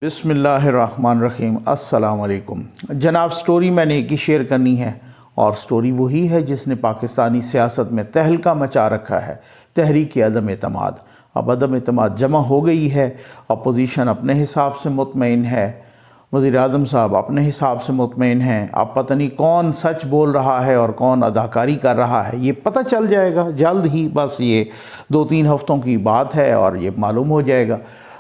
बिस्मिल्लाहिर्रहमानिर्रहीम। अस्सलाम वालेकुम जनाब। स्टोरी मैंने एक ही शेयर करनी है और स्टोरी वही है जिसने पाकिस्तानी सियासत में तहलका मचा रखा है, तहरीक अदम एतमाद। अब अदम एतमाद जमा हो गई है, अपोजिशन अपने हिसाब से मुतमईन है, वज़ीर आज़म साहब अपने हिसाब से मुतमईन हैं। अब पता नहीं कौन सच बोल रहा है और कौन अदाकारी कर रहा है, ये पता चल जाएगा जल्द ही। बस ये 2-3 हफ़्तों की बात है और ये मालूम हो जाएगा।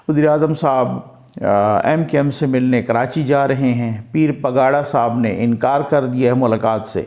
वज़ीर आज़म साहब MKM से मिलने कराची जा रहे हैं। पीर पगाड़ा साहब ने इनकार कर दिया है मुलाकात से।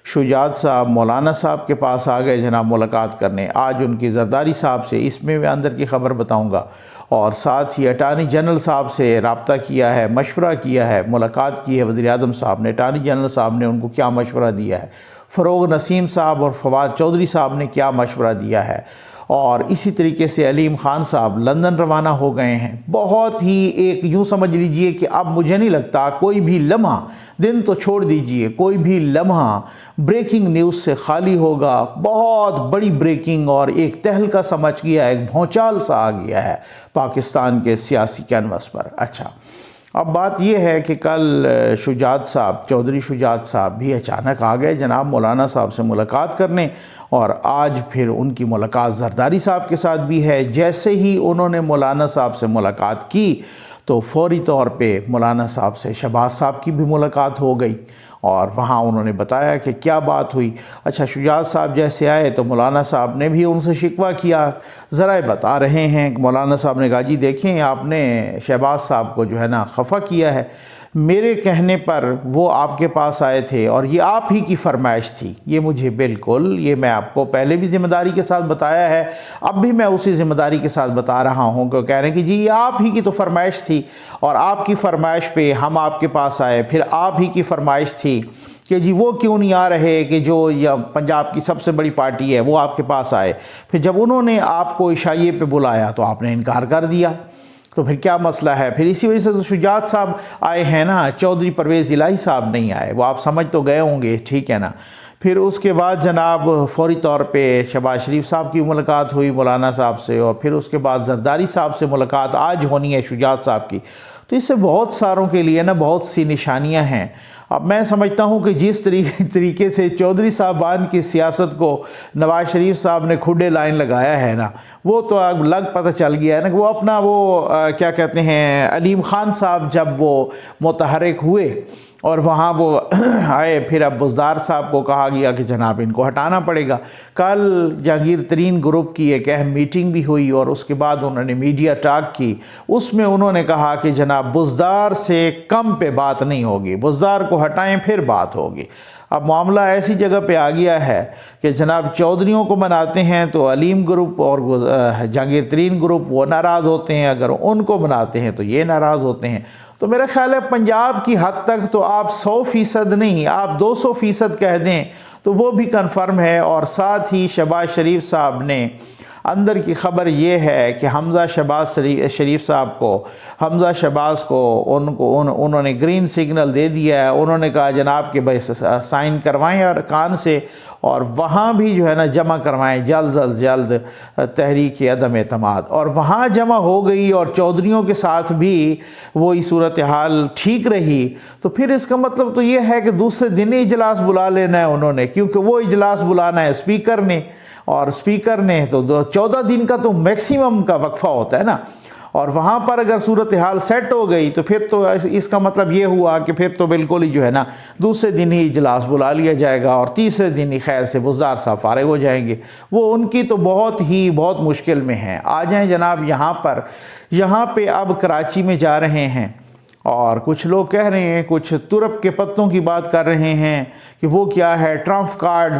शुजात साहब मौलाना साहब के पास आ गए जनाब मुलाकात करने। आज उनकी जरदारी साहब से, इसमें मैं अंदर की ख़बर बताऊंगा, और साथ ही अटार्नी जनरल साहब से रब्ता किया है, मशवरा किया है, मुलाकात की है वज़ीर आज़म साहब ने। अटार्नी जनरल साहब ने उनको क्या मशवरा दिया है, फ़रोग़ नसीम साहब और फवाद चौधरी साहब ने क्या मशवरा दिया है, और इसी तरीके से अलीम ख़ान साहब लंदन रवाना हो गए हैं। बहुत ही एक यूँ समझ लीजिए कि अब मुझे नहीं लगता कोई भी लम्हा, दिन तो छोड़ दीजिए, कोई भी लम्हा ब्रेकिंग न्यूज़ से खाली होगा। बहुत बड़ी ब्रेकिंग और एक तहलका समझ गया, एक भौचाल सा आ गया है पाकिस्तान के सियासी कैनवस पर। अच्छा, अब बात यह है कि कल शुजात साहब, चौधरी शुजात साहब भी अचानक आ गए जनाब मौलाना साहब से मुलाकात करने, और आज फिर उनकी मुलाकात जरदारी साहब के साथ भी है। जैसे ही उन्होंने मौलाना साहब से मुलाकात की तो फौरी तौर पे मौलाना साहब से शहबाज साहब की भी मुलाकात हो गई और वहाँ उन्होंने बताया कि क्या बात हुई। अच्छा, शुजात साहब जैसे आए तो मौलाना साहब ने भी उनसे शिकवा किया। ज़रा बता रहे हैं कि मौलाना साहब ने कहा, जी देखें, आपने शहबाज साहब को जो है ना खफा किया है, मेरे कहने पर वो आपके पास आए थे और ये आप ही की फरमाइश थी। ये मुझे बिल्कुल, ये मैं आपको पहले भी ज़िम्मेदारी के साथ बताया है, अब भी मैं उसी ज़िम्मेदारी के साथ बता रहा हूँ कि कह रहे हैं कि जी ये आप ही की तो फरमाइश थी और आपकी फरमाइश पे हम आपके पास आए। फिर आप ही की फरमाइश थी कि जी वो क्यों नहीं आ रहे कि जो या पंजाब की सबसे बड़ी पार्टी है वो आपके पास आए। फिर जब उन्होंने आपको इशाइये पे बुलाया तो आपने इनकार कर दिया, तो फिर क्या मसला है। फिर इसी वजह से तो शुजात साहब आए हैं ना, चौधरी परवेज़ इलाही साहब नहीं आए, वो आप समझ तो गए होंगे, ठीक है ना। फिर उसके बाद जनाब फौरी तौर पे शहबाज शरीफ साहब की मुलाकात हुई मौलाना साहब से, और फिर उसके बाद जरदारी साहब से मुलाकात आज होनी है शुजात साहब की। तो इससे बहुत सारों के लिए ना बहुत सी निशानियां हैं। अब मैं समझता हूं कि जिस तरीके से चौधरी साहबान की सियासत को नवाज शरीफ साहब ने खुडे लाइन लगाया है ना, वो तो अब लग पता चल गया है ना कि वो अपना क्या कहते हैं, अलीम ख़ान साहब जब वो मुतहर्रिक हुए और वहाँ वो आए, फिर अब बुज़दार साहब को कहा गया कि जनाब इनको हटाना पड़ेगा। कल जहांगीर तरीन ग्रुप की एक अहम मीटिंग भी हुई और उसके बाद उन्होंने मीडिया टॉक की। उसमें उन्होंने कहा कि जनाब बुज़दार से कम पे बात नहीं होगी, बुज़दार को हटाएं फिर बात होगी। अब मामला ऐसी जगह पे आ गया है कि जनाब चौधरियों को मनाते हैं तो अलीम ग्रुप और जहांगीर तरीन ग्रुप वो नाराज़ होते हैं, अगर उनको मनाते हैं तो ये नाराज़ होते हैं। तो मेरा ख्याल है पंजाब की हद तक तो आप 100% नहीं, आप 200% कह दें तो वो भी कन्फर्म है। और साथ ही शहबाज शरीफ साहब ने, अंदर की ख़बर ये है कि हमज़ा शरीफ साहब को, हमज़ा शहबाज को उन्होंने ग्रीन सिग्नल दे दिया है। उन्होंने कहा जनाब के भाई साइन करवाएं अरकान से और वहाँ भी जो है ना जमा करवाएं जल्द अज जल्द तहरीक अदम एतमाद। और वहाँ जमा हो गई और चौधरियों के साथ भी वही सूरत हाल ठीक रही। तो फिर इसका मतलब तो ये है कि दूसरे दिन ही इजलास बुला लेना है उन्होंने, क्योंकि वो इजलास बुलाना है स्पीकर ने, और स्पीकर ने तो 14 दिन का तो मैक्सिमम का वक्फा होता है ना। और वहाँ पर अगर सूरत हाल सेट हो गई तो फिर तो इसका मतलब ये हुआ कि फिर तो बिल्कुल ही जो है ना दूसरे दिन ही इजलास बुला लिया जाएगा और तीसरे दिन ही खैर से बुज़दार साहब फारिग हो जाएंगे। वो उनकी तो बहुत मुश्किल में है। आ जाएँ जनाब यहाँ पे अब कराची में जा रहे हैं और कुछ लोग कह रहे हैं, कुछ तुरप के पत्तों की बात कर रहे हैं कि वो क्या है, ट्रम्प कार्ड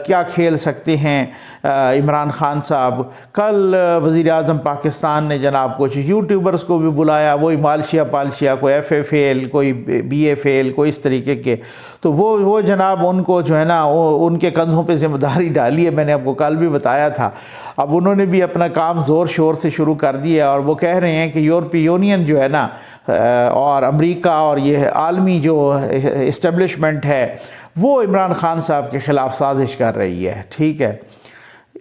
क्या खेल सकते हैं इमरान खान साहब। कल वज़ीर आज़म पाकिस्तान ने जनाब कुछ यूट्यूबर्स को भी बुलाया, वही मालशिया पालशिया, कोई FA फेल, कोई BA फेल, कोई इस तरीके के। तो वो जनाब उनको जो है ना उनके कंधों पे ज़िम्मेदारी डाली है, मैंने आपको कल भी बताया था। अब उन्होंने भी अपना काम ज़ोर शोर से शुरू कर दिया और वो कह रहे हैं कि यूरोपीय यूनियन जो है ना और अमेरिका और ये आलमी जो इस्टेब्लिशमेंट है वो इमरान खान साहब के ख़िलाफ़ साजिश कर रही है। ठीक है,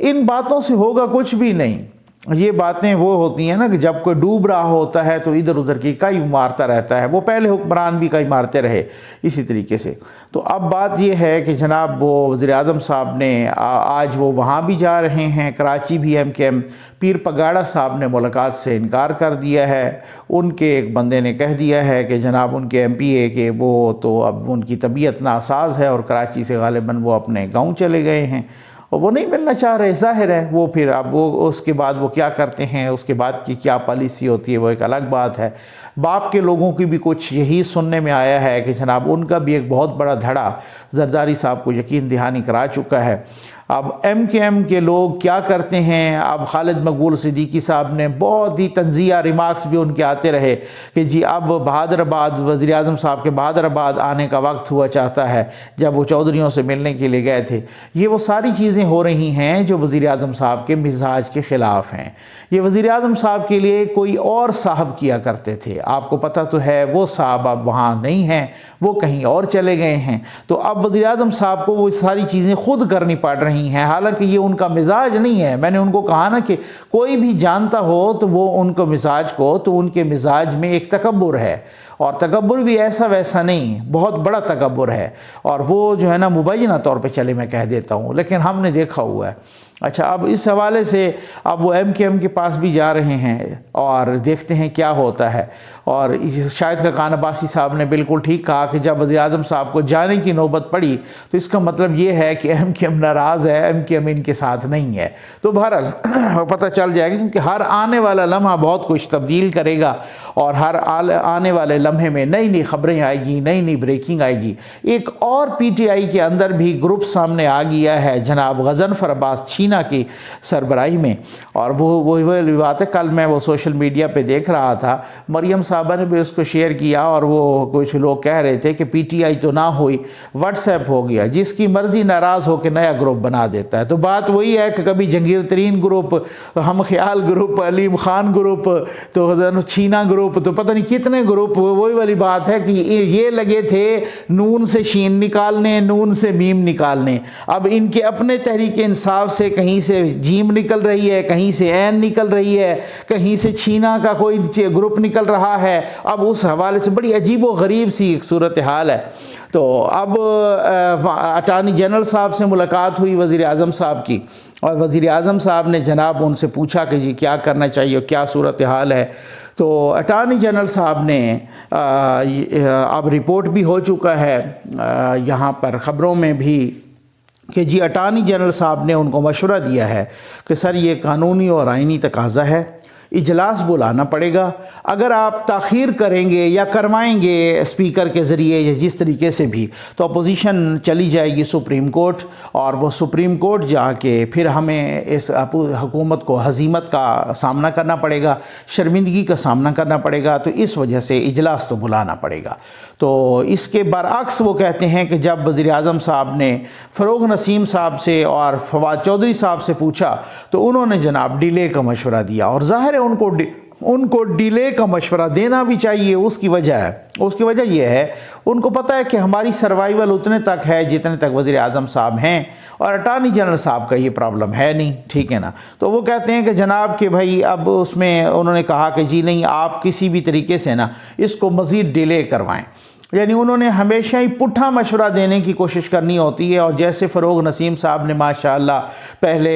इन बातों से होगा कुछ भी नहीं। ये बातें वो होती हैं ना कि जब कोई डूब रहा होता है तो इधर उधर की कई मारता रहता है, वो पहले हुक्मरान भी कई मारते रहे इसी तरीके से। तो अब बात ये है कि जनाब वो वज़ीर-ए-आज़म साहब ने आज वो वहाँ भी जा रहे हैं, कराची भी MKM पीर पगाड़ा साहब ने मुलाकात से इनकार कर दिया है। उनके एक बंदे ने कह दिया है कि जनाब उनके MPA के वो तो अब उनकी तबीयत नासाज है और कराची से गालिबन वो अपने गाँव चले गए हैं और वो नहीं मिलना चाह रहे। ज़ाहिर है वो फिर अब वो उसके बाद वो क्या करते हैं, उसके बाद की क्या पॉलिसी होती है वो एक अलग बात है। बाप के लोगों की भी कुछ यही सुनने में आया है कि जनाब उनका भी एक बहुत बड़ा धड़ा जरदारी साहब को यकीन दहानी करा चुका है। अब MKM के लोग क्या करते हैं, अब खालिद मकबूल सिद्दीकी साहब ने बहुत ही तंज़िया रिमार्क्स भी उनके आते रहे कि जी अब बहादुराबाद वज़ीर-ए-आज़म साहब के बहादुराबाद आने का वक्त हुआ चाहता है, जब वो चौधरियों से मिलने के लिए गए थे। ये वो सारी चीज़ें हो रही हैं जो वज़ीर-ए-आज़म साहब के मिजाज के ख़िलाफ़ हैं। ये वज़ीर-ए-आज़म साहब के लिए कोई और साहब किया करते थे, आपको पता तो है वो साहब अब वहाँ नहीं हैं, वो कहीं और चले गए हैं। तो अब वज़ीर-ए-आज़म साहब को वो सारी चीज़ें खुद करनी पड़ रही हैं, हालांकि ये उनका मिजाज नहीं है। मैंने उनको कहा ना कि कोई भी जानता हो तो वो उनको मिजाज को, तो उनके मिजाज में एक तकब्बुर है और तकब्बुर भी ऐसा वैसा नहीं, बहुत बड़ा तकब्बुर है और वो जो है ना मुबैना तौर पे चले मैं कह देता हूँ, लेकिन हमने देखा हुआ है। अच्छा, अब इस हवाले से अब वो MKM के पास भी जा रहे हैं और देखते हैं क्या होता है। और शाहिद खाकान अब्बासी साहब ने बिल्कुल ठीक कहा कि जब वज़ीर-ए-आज़म साहब को जाने की नौबत पड़ी तो इसका मतलब ये है कि MKM नाराज़ है, MKM इनके साथ नहीं है। तो बहरहाल पता चल जाएगा, क्योंकि हर आने वाला लम्हा बहुत कुछ तब्दील करेगा और हर आने वाले लम्हे में नई नई ख़बरें आएगी, नई नई ब्रेकिंग आएगी। एक और PTI के अंदर भी ग्रुप सामने आ गया है जनाब गज़नफ़र अब्बास छीना की सरबराही में, और वो बात है, कल मैं वो सोशल मीडिया पे देख रहा था, मरियम साहबा ने भी उसको शेयर किया और वो कुछ लोग कह रहे थे कि PTI तो ना हुई, व्हाट्सएप हो गया, जिसकी मर्ज़ी नाराज़ हो के नया ग्रुप बना देता है। तो बात वही है कि कभी जंगीर तरीन ग्रुप, हम ख्याल ग्रुप, अलीम खान ग्रुप, तो छीना ग्रुप, तो पता नहीं कितने ग्रुप। वही वाली बात है कि ये लगे थे नून से शीन निकालने, नून से मीम निकालने। अब इनके अपने तहरीक इंसाफ से कहीं से जीम निकल रही है, कहीं से ऐन निकल रही है, कहीं से छीना का कोई ग्रुप निकल रहा है। अब उस हवाले से बड़ी अजीब व गरीब सी एक सूरत हाल है। तो अब अटॉर्नी जनरल साहब से मुलाकात हुई वज़ीर-ए-आज़म साहब की, और वज़ीर-ए-आज़म साहब ने जनाब उनसे पूछा कि जी क्या करना चाहिए, क्या सूरत हाल है। तो अटॉर्नी जनरल साहब ने अब रिपोर्ट भी हो चुका है यहाँ पर ख़बरों में भी कि जी अटॉर्नी जनरल साहब ने उनको मशवरा दिया है कि सर ये कानूनी और आइनी तकाज़ा है, इजलास बुलाना पड़ेगा। अगर आप ताख़ीर करेंगे या करवाएंगे स्पीकर के ज़रिए या जिस तरीके से भी, तो अपोजिशन चली जाएगी सुप्रीम कोर्ट, और वो सुप्रीम कोर्ट जाके फिर हमें इस हुकूमत को हज़ीमत का सामना करना पड़ेगा, शर्मिंदगी का सामना करना पड़ेगा। तो इस वजह से इजलास तो बुलाना पड़ेगा। तो इसके बरअक्स वो कहते हैं कि जब वज़ीर-ए-आज़म साहब ने फ़रोग़ नसीम साहब से और फवाद चौधरी साहब से पूछा तो उन्होंने जनाब डिले का मशवरा दिया, और ज़ाहिर है उनको डिले का मशवरा देना भी चाहिए। उसकी वजह यह है, उनको पता है कि हमारी सर्वाइवल उतने तक है जितने तक वज़ीर-ए-आज़म साहब हैं, और अटॉर्नी जनरल साहब का ये प्रॉब्लम है नहीं, ठीक है ना। तो वो कहते हैं कि जनाब के भाई अब उसमें उन्होंने कहा कि जी नहीं, आप किसी भी तरीके से ना इसको मज़ीद डिले करवाएँ। यानी उन्होंने हमेशा ही पुट्ठा मशवरा देने की कोशिश करनी होती है। और जैसे फ़रोग़ नसीम साहब ने माशाअल्लाह पहले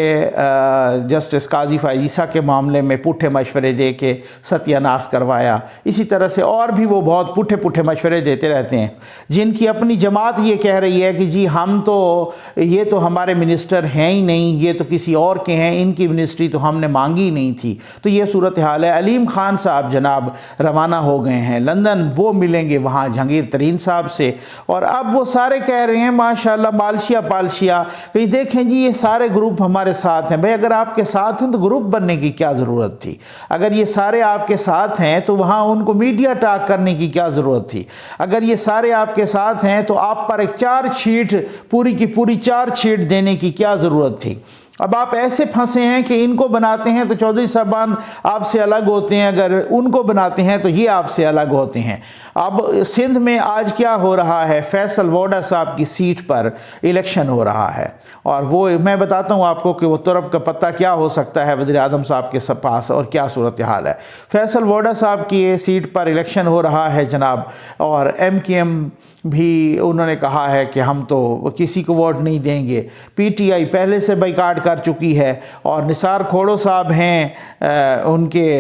जस्टिस काजी फ़ाइज़ के मामले में पुट्ठे मशवरे दे के सत्यानाश करवाया, इसी तरह से और भी वो बहुत पुट्ठे मशवरे देते रहते हैं, जिनकी अपनी जमात ये कह रही है कि जी हम तो ये तो हमारे मिनिस्टर हैं ही नहीं, ये तो किसी और के हैं, इनकी मिनिस्ट्री तो हमने मांगी नहीं थी। तो ये सूरत हाल है। अलीम खान साहब जनाब रवाना हो गए हैं लंदन, वो मिलेंगे वहाँ जहांगीर तरीन साहब से, और अब वो सारे कह रहे हैं माशाल्लाह मालशिया पालशिया कि देखें जी ये सारे ग्रुप हमारे साथ हैं। भाई अगर आपके साथ हैं तो ग्रुप बनने की क्या ज़रूरत थी? अगर ये सारे आपके साथ हैं तो वहाँ उनको मीडिया टॉक करने की क्या ज़रूरत थी? अगर ये सारे आपके साथ हैं तो आप पर एक चार्जशीट, पूरी की पूरी चार्जशीट देने की क्या ज़रूरत थी? अब आप ऐसे फंसे हैं कि इनको बनाते हैं तो चौधरी साहबान आपसे अलग होते हैं, अगर उनको बनाते हैं तो ये आपसे अलग होते हैं। अब सिंध में आज क्या हो रहा है, फैसल वोडा साहब की सीट पर इलेक्शन हो रहा है, और वो मैं बताता हूँ आपको कि वो तुरब का पत्ता क्या हो सकता है वज़ीर आज़म साहब के पास और क्या सूरत हाल है। फैसल वोडा साहब की सीट पर इलेक्शन हो रहा है जनाब, और MKM भी उन्होंने कहा है कि हम तो किसी को वोट नहीं देंगे। PTI पहले से बाइकाट कर चुकी है, और निसार खोड़ो साहब हैं उनके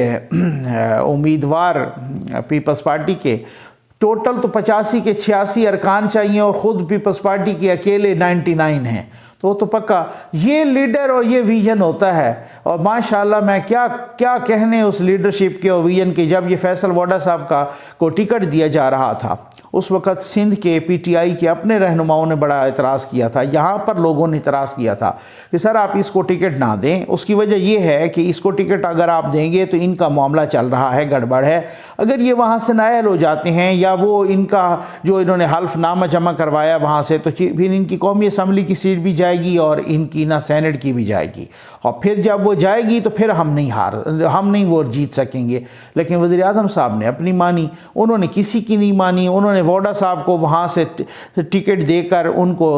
उम्मीदवार पीपल्स पार्टी के। टोटल तो 85 के 86 अरकान चाहिए, और ख़ुद पीपल्स पार्टी के अकेले 99 हैं। तो पक्का ये लीडर और ये विजन होता है। और माशाल्लाह मैं क्या क्या कहने उस लीडरशिप के और विजन के। जब ये फैसल वोडा साहब को टिकट दिया जा रहा था, उस वक़्त सिंध के PTI के अपने रहनुमाओं ने बड़ा एतराज़ किया था। यहाँ पर लोगों ने एतराज़ किया था कि सर आप इसको टिकट ना दें। उसकी वजह यह है कि इसको टिकट अगर आप देंगे तो इनका मामला चल रहा है, गड़बड़ है। अगर ये वहाँ से नायल हो जाते हैं, या वो इनका जो इन्होंने हल्फनामा जमा करवाया वहाँ से, तो फिर इनकी कौमी असम्बली की सीट भी जाएगी और इनकी ना सेनेट की भी जाएगी। और फिर जब वो जाएगी तो फिर हम नहीं वो जीत सकेंगे। लेकिन वज़ीर आज़म साहब ने अपनी मानी, उन्होंने किसी की नहीं मानी। उन्होंने वोडा साहब को वहाँ से टिकट देकर उनको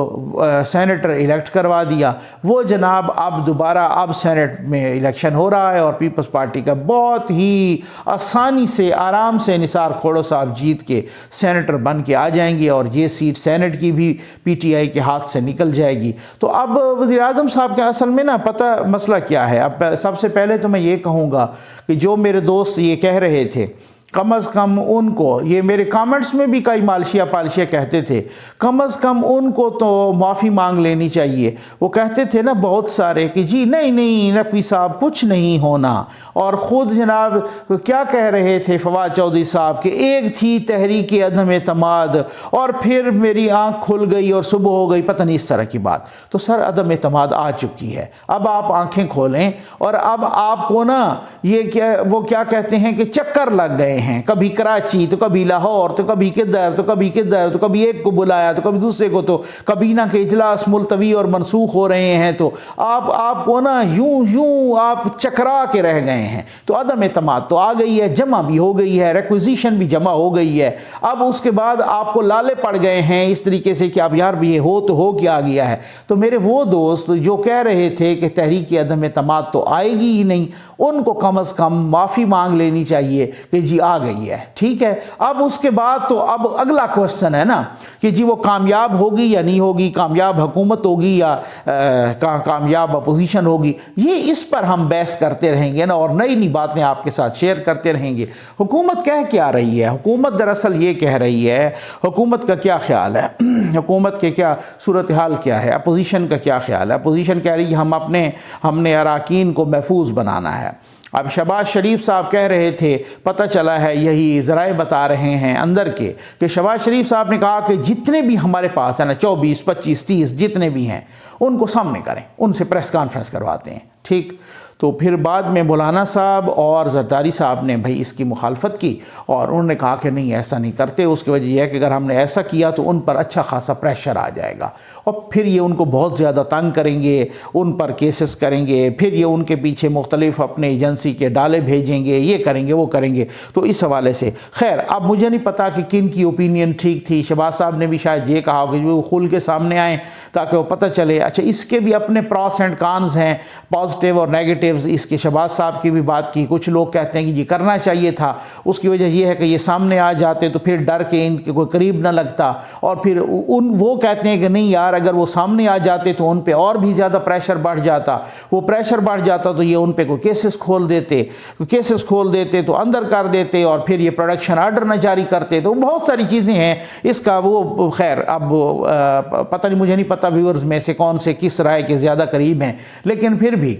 सेनेटर इलेक्ट करवा दिया। वो जनाब अब दोबारा अब सेनेट में इलेक्शन हो रहा है, और पीपल्स पार्टी का बहुत ही आसानी से आराम से निसार खोड़ो साहब जीत के सेनेटर बन के आ जाएंगे, और ये सीट सेनेट की भी PTI के हाथ से निकल जाएगी। तो अब वज़ीर आज़म साहब के असल में ना पता मसला क्या है। अब सबसे पहले तो मैं ये कहूँगा कि जो मेरे दोस्त ये कह रहे थे, कम अज़ कम उनको, ये मेरे कमेंट्स में भी कई मालशिया पालशिया कहते थे, कम अज़ कम उनको तो माफ़ी मांग लेनी चाहिए। वो कहते थे ना बहुत सारे कि जी नहीं नकवी साहब कुछ नहीं होना, और ख़ुद जनाब क्या कह रहे थे फवाद चौधरी साहब कि एक थी तहरीक अदम एतमाद और फिर मेरी आँख खुल गई और सुबह हो गई, पता नहीं इस तरह की बात। तो सर अदम एतमाद आ चुकी है, अब आप आँखें खोलें, और अब आपको ना ये क्या कहते हैं कि चक्कर लग गए हैं, कभी कराची तो कभी लाहौर तो कभी किधर तो कभी एक को बुलाया तो कभी दूसरे को, तो कभी ना के इजलास मुलतवी और मनसूख हो रहे हैं, तो आपको ना यूं आप चकरा के रह गए हैं। तो अदम एतमाद तो आ गई है, जमा भी हो गई है, रिक्विजिशन भी जमा हो गई है। अब उसके बाद आपको लाले पड़ गए हैं इस तरीके से कि अब यार भी ये हो तो हो क्या गया है। तो मेरे वो दोस्त जो कह रहे थे कि तहरीक अदम एतमाद तो आएगी ही नहीं, उनको कम अज़ कम माफ़ी मांग लेनी चाहिए कि जी आ गई है, ठीक है। अब उसके बाद तो अब अगला क्वेश्चन है ना कि जी वो कामयाब होगी या नहीं होगी, कामयाब हुकूमत होगी या कामयाब अपोजिशन होगी। ये इस पर हम बहस करते रहेंगे ना, और नई बातें आपके साथ शेयर करते रहेंगे। हुकूमत कह क्या रही है? हुकूमत दरअसल ये कह रही है, हुकूमत का क्या ख्याल है, हुकूमत के क्या सूरत हाल क्या है, अपोजिशन का क्या ख्याल है। अपोजिशन कह रही है हमने अराकीन को महफूज बनाना है। अब शहबाज शरीफ साहब कह रहे थे, पता चला है यही ज़राए बता रहे हैं अंदर के, कि शहबाज शरीफ साहब ने कहा कि जितने भी हमारे पास है ना 24, 25, 30 जितने भी हैं उनको सामने करें, उनसे प्रेस कॉन्फ्रेंस करवाते हैं, ठीक। तो फिर बाद में मौलाना साहब और जरदारी साहब ने भाई इसकी मुखालफत की, और उन्होंने कहा कि नहीं ऐसा नहीं करते। उसकी वजह यह है कि अगर हमने ऐसा किया तो उन पर अच्छा खासा प्रेशर आ जाएगा, और फिर ये उनको बहुत ज़्यादा तंग करेंगे, उन पर केसेस करेंगे, फिर ये उनके पीछे मुख्तलिफ अपने एजेंसी के डाले भेजेंगे, ये करेंगे वो करेंगे। तो इस हवाले से खैर अब मुझे नहीं पता कि किन की ओपिनियन ठीक थी। शहबाज साहब ने भी शायद ये कहा कि वो खुल के सामने आएँ ताकि वो पता चले। अच्छा, इसके भी अपने प्रॉस एंड कॉन्स हैं, पॉजिटिव और नेगेटिव। इसके शहबाज साहब की भी बात की, कुछ लोग कहते हैं कि ये करना चाहिए था। उसकी वजह यह है कि ये सामने आ जाते तो फिर डर के इनके कोई करीब ना लगता, और फिर वो कहते हैं कि नहीं यार अगर वो सामने आ जाते तो उन पे और भी ज़्यादा प्रेशर बढ़ जाता, वो प्रेशर बढ़ जाता तो ये उन पे कोई केसेस खोल देते तो अंदर कर देते, और फिर ये प्रोडक्शन आर्डर न जारी करते। तो बहुत सारी चीज़ें हैं इसका। वो खैर अब पता नहीं, मुझे नहीं पता व्यूअर्स में से कौन से किस राय के ज़्यादा करीब हैं, लेकिन फिर भी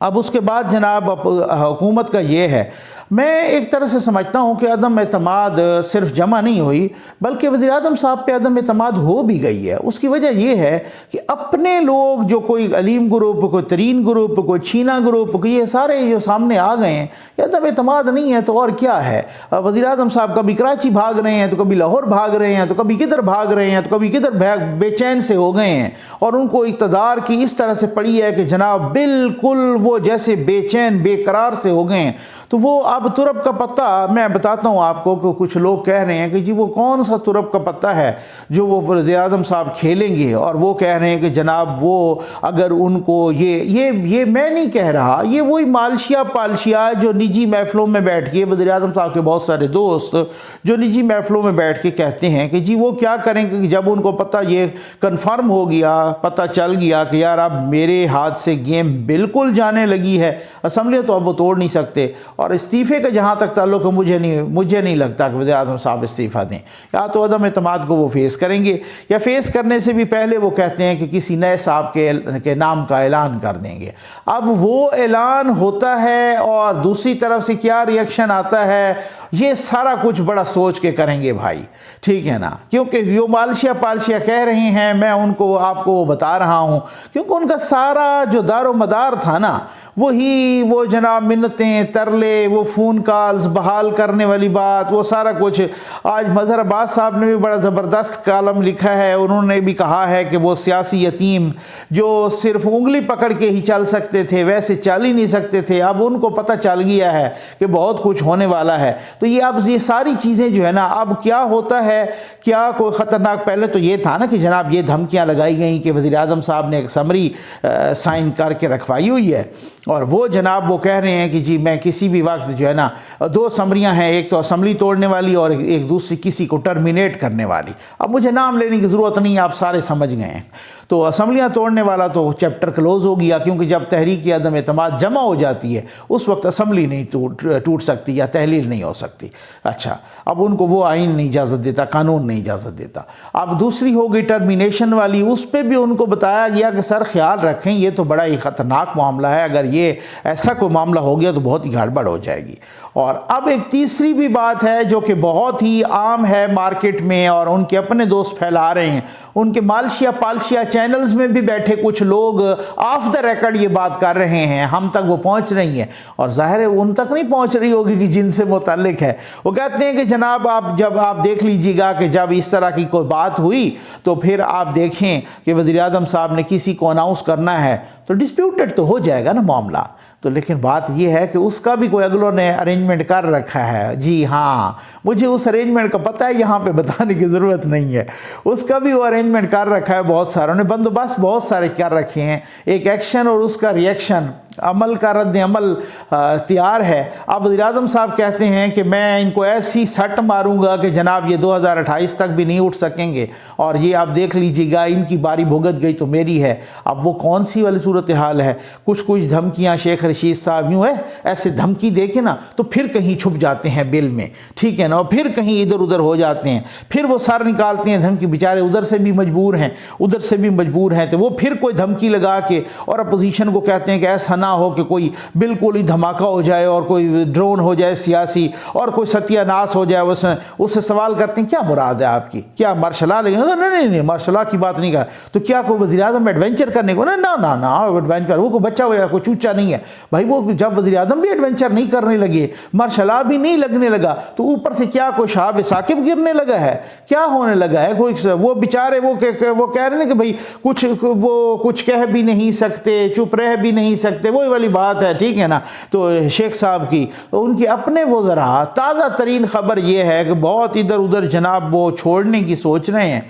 अब उसके बाद जनाब हुकूमत का ये है, मैं एक तरह से समझता हूँ कि अदम एतमाद सिर्फ जमा नहीं हुई बल्कि वज़ीर-ए-आज़म साहब पे अदम एतमाद हो भी गई है। उसकी वजह यह है कि अपने लोग जो कोई अलीम ग्रुप, कोई तरीन ग्रुप, कोई छीना ग्रुप, ये सारे जो सामने आ गए हैं, ये अदम एतमाद नहीं है तो और क्या है। वज़ीर-ए-आज़म साहब कभी कराची भाग रहे हैं तो कभी लाहौर भाग रहे हैं तो कभी किधर भाग रहे हैं तो कभी किधर बेचैन से हो गए हैं, और उनको इक़्तिदार की इस तरह से पड़ी है कि जनाब बिल्कुल वो जैसे बेचैन बेकरार से हो गए हैं। तो वो अब तुरब का पत्ता मैं बताता हूँ आपको कि कुछ लोग कह रहे हैं कि जी वो कौन सा तुरब का पत्ता है जो वो वज़ीर-ए-आज़म साहब खेलेंगे, और वो कह रहे हैं कि जनाब वो अगर उनको ये मैं नहीं कह रहा, ये वही मालशिया पालशिया जो निजी महफिलों में बैठ के वज़ीर-ए-आज़म साहब के बहुत सारे दोस्त जो निजी महफिलों में बैठ के कहते हैं कि जी वो क्या करेंगे कि जब उनको पता ये कन्फर्म हो गया, पता चल गया कि यार अब मेरे हाथ से गेम बिल्कुल जाने लगी है, असम्बली तो अब वो तोड़ नहीं सकते। और इस्तीफ़े का जहाँ तक ताल्लुक़ है, मुझे नहीं लगता कि वज़ीर-ए-आज़म साहब इस्तीफ़ा दें, या तो अदम एतमाद को वो फेस करेंगे या फेस करने से भी पहले वो कहते हैं कि किसी नए साहब के नाम का ऐलान कर देंगे। अब वो ऐलान होता है और दूसरी तरफ से क्या रिएक्शन आता है, ये सारा कुछ बड़ा सोच के करेंगे भाई, ठीक है ना, क्योंकि जो मालशिया पालशिया कह रहे हैं मैं उनको आपको बता रहा हूँ, क्योंकि उनका सारा जो दारो मदार था ना वो जनाब मिन्नतें, तरले, वो फ़ोन कॉल्स बहाल करने वाली बात, वो सारा कुछ। आज मज़हर अब्बास साहब ने भी बड़ा ज़बरदस्त कालम लिखा है, उन्होंने भी कहा है कि वो सियासी यतीम जो सिर्फ उंगली पकड़ के ही चल सकते थे वैसे चल ही नहीं सकते थे, अब उनको पता चल गया है कि बहुत कुछ होने वाला है। तो ये अब ये सारी चीज़ें जो है ना, अब क्या होता है, क्या कोई ख़तरनाक, पहले तो ये था ना कि जनाब ये धमकियाँ लगाई गई कि वज़ीर-ए-आज़म साहब ने एक समरी साइन करके रखवाई हुई है, और वो जनाब वो कह रहे हैं कि जी मैं किसी भी वक्त जो है ना, दो समरियां हैं, एक तो असम्बली तोड़ने वाली और एक दूसरी किसी को टर्मिनेट करने वाली। अब मुझे नाम लेने की ज़रूरत नहीं, आप सारे समझ गए हैं। तो असम्बलियाँ तोड़ने वाला तो चैप्टर क्लोज़ हो गया, क्योंकि जब तहरीक अदम एतमाद जमा हो जाती है उस वक्त असम्बली नहीं टूट सकती या तहलील नहीं हो सकती। अच्छा, अब उनको वो आइन नहीं इजाज़त देता, कानून नहीं इजाज़त देता। अब दूसरी हो गई टर्मिनेशन वाली, उस पर भी उनको बताया गया कि सर ख्याल रखें, ये तो बड़ा ही ख़तरनाक मामला है, अगर ये ऐसा कोई मामला हो गया तो बहुत ही गड़बड़ हो जाएगी। और अब एक तीसरी भी बात है जो कि बहुत ही आम है मार्केट में, और उनके अपने दोस्त फैला रहे हैं, उनके मालशिया पालशिया चैनल्स में भी बैठे कुछ लोग ऑफ द रिकॉर्ड ये बात कर रहे हैं, हम तक वो पहुंच रही है, और जाहिर है उन तक नहीं पहुंच रही होगी कि जिनसे मुताल्लिक है। वो कहते हैं कि जनाब जब आप देख लीजिएगा कि जब इस तरह की कोई बात हुई तो फिर आप देखें कि वज़ीर-ए-आज़म साहब ने किसी को अनाउंस करना है तो डिस्प्यूटेड तो हो जाएगा ना मामला। तो लेकिन बात यह है कि उसका भी कोई अगलों ने अरेंजमेंट कर रखा है। जी हाँ, मुझे उस अरेंजमेंट का पता है, यहाँ पे बताने की ज़रूरत नहीं है। उसका भी वो अरेंजमेंट कर रखा है, बहुत सारों ने बंदोबस्त बहुत सारे कर रखे हैं। एक एक्शन और उसका रिएक्शन, अमल का रद्द अमल तैयार है। अब वज़ीर-ए-आज़म साहब कहते हैं कि मैं इनको ऐसी सट मारूंगा कि जनाब ये 2028 तक भी नहीं उठ सकेंगे, और ये आप देख लीजिएगा इनकी बारी भुगत गई तो मेरी है। अब वो कौन सी वाली सूरत हाल है, कुछ धमकियाँ शेख रशीद साहब यूँ है ऐसे धमकी दे के ना तो फिर कहीं छुप जाते हैं बिल में, ठीक है ना, और फिर कहीं इधर उधर हो जाते हैं, फिर वो सर निकालते हैं धमकी, बेचारे उधर से भी मजबूर हैं उधर से भी मजबूर हैं, तो वो फिर कोई धमकी लगा के और अपोजिशन को कहते हैं कि ऐसा ना हो कि कोई बिल्कुल ही धमाका हो जाए और कोई ड्रोन हो जाए सियासी और कोई सत्यानाश हो जाए। उससे सवाल करते हैं क्या मुराद है आपकी, क्या मार्शल लॉ लेंगे? नहीं मार्शल लॉ की बात नहीं कर। तो क्या कोई वज़ीर-ए-आज़म एडवेंचर करने को? ना एडवेंचर, वो कोई बच्चा हो या कोई चूचा नहीं है भाई। वो जब वज़ीर-ए-आज़म भी एडवेंचर नहीं करने लगे, मार्शल लॉ भी नहीं लगने लगा, तो ऊपर से क्या कोई शाब साकिब गिरने लगा है, क्या होने लगा है? कोई वो बेचारे वो कह रहे हैं कि भाई कुछ कह भी नहीं सकते, चुप रह भी नहीं सकते, वही वाली बात है, ठीक है ना। तो शेख साहब की उनके अपने वो ज़रा ताज़ा तरीन खबर ये है कि बहुत इधर उधर जनाब वो छोड़ने की सोच रहे हैं,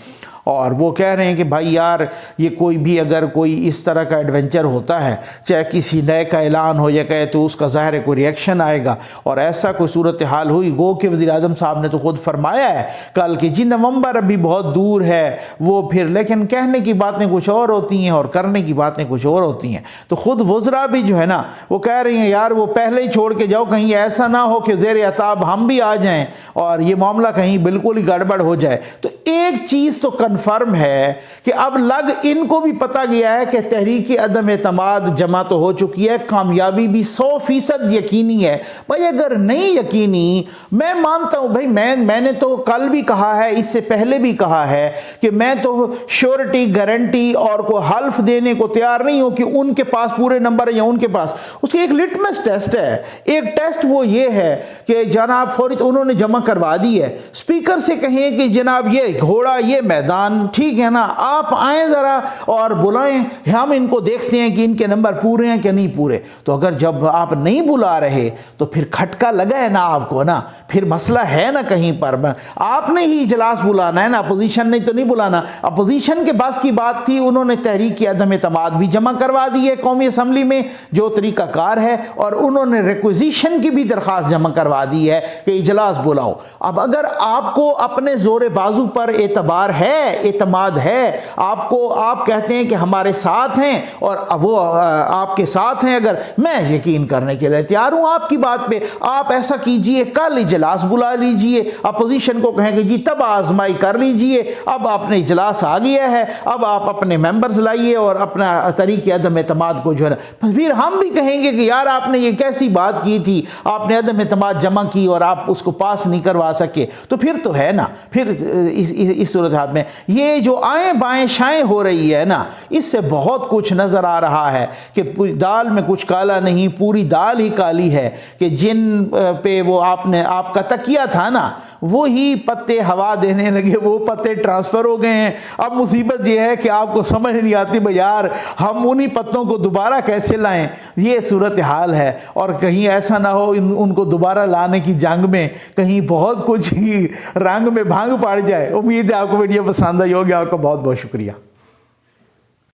और वो कह रहे हैं कि भाई यार ये कोई भी अगर कोई इस तरह का एडवेंचर होता है, चाहे किसी नए का ऐलान हो या कहे, तो उसका ज़ाहिर है कोई रिएक्शन आएगा। और ऐसा कोई सूरत हाल हुई, गो के वज़ीर-ए-आज़म साहब ने तो खुद फरमाया है कल कि जी नवंबर अभी बहुत दूर है, वो फिर लेकिन कहने की बातें कुछ और होती हैं और करने की बातें कुछ और होती हैं। तो ख़ुद वज़रा भी जो है ना वो कह रही हैं यार वो पहले ही छोड़ के जाओ, कहीं ऐसा ना हो कि ज़ेर अताब हम भी आ जाएँ और ये मामला कहीं बिल्कुल ही गड़बड़ हो जाए। तो एक चीज़ तो कन्फर्म है कि अब इनको भी पता गया है कि तहरीक अदम एतमाद जमा तो हो चुकी है, कामयाबी भी 100% यकीनी है। भाई अगर नहीं यकीनी, मैं मानता हूं भाई, मैंने तो कल भी कहा है, इससे पहले भी कहा है कि मैं तो श्योरिटी, गारंटी और को हल्फ देने को तैयार नहीं हूं कि उनके पास पूरे नंबर है या उनके पास। उसके एक लिटमस टेस्ट है, एक टेस्ट वो ये है कि जनाब फौरी उन्होंने जमा करवा दी है, स्पीकर से कहें कि जनाब ये घोड़ा, ये मैदान ठीक है ना, आप आए ज़रा और बुलाएं, हम इनको देखते हैं कि इनके नंबर पूरे हैं कि नहीं पूरे। तो अगर जब आप नहीं बुला रहे तो फिर खटका लगा है ना आपको ना, फिर मसला है ना कहीं पर। आपने ही इजलास बुलाना है ना, अपोजिशन ने तो नहीं बुलाना। अपोजिशन के पास की बात थी, उन्होंने तहरीक अदम एतमाद भी जमा करवा दी है कौमी असम्बली में, जो तरीक़ाकार है, और उन्होंने रिक्विजिशन की भी दरख्वास्त जमा करवा दी है कि इजलास बुलाओ। अब अगर आपको अपने जोर बाजू पर एतबार है, एतमाद है, आपको, आप कहते हैं कि हमारे साथ हैं और वो आपके साथ हैं, अगर मैं यकीन करने के लिए तैयार हूं आपकी बात पे, आप ऐसा कीजिए, कल इजलास बुला लीजिए, अपोजिशन को कहेंगे जी तब आजमाई कर लीजिए। अब आपने इजलास आ गया है, अब आप अपने मेंबर्स लाइए और अपना तरीके अदम एतमाद को जो है ना, फिर हम भी कहेंगे कि यार आपने ये कैसी बात की थी, आपने अदम एतमाद जमा की और आप उसको पास नहीं करवा सके। तो फिर तो है ना, फिर इस सूरत हाल में ये जो आए बाएं शाएं हो रही है ना, इससे बहुत कुछ नज़र आ रहा है कि दाल में कुछ काला नहीं, पूरी दाल ही काली है, कि जिन पे वो आपका तकिया था ना, वो ही पत्ते हवा देने लगे, वो पत्ते ट्रांसफ़र हो गए हैं। अब मुसीबत ये है कि आपको समझ नहीं आती भाई यार हम उन्हीं पत्तों को दोबारा कैसे लाएं, ये सूरत हाल है। और कहीं ऐसा ना हो उनको दोबारा लाने की जंग में कहीं बहुत कुछ ही रंग में भांग पड़ जाए। उम्मीद है आपको वीडियो पसंद आई होगी। आपका बहुत बहुत शुक्रिया।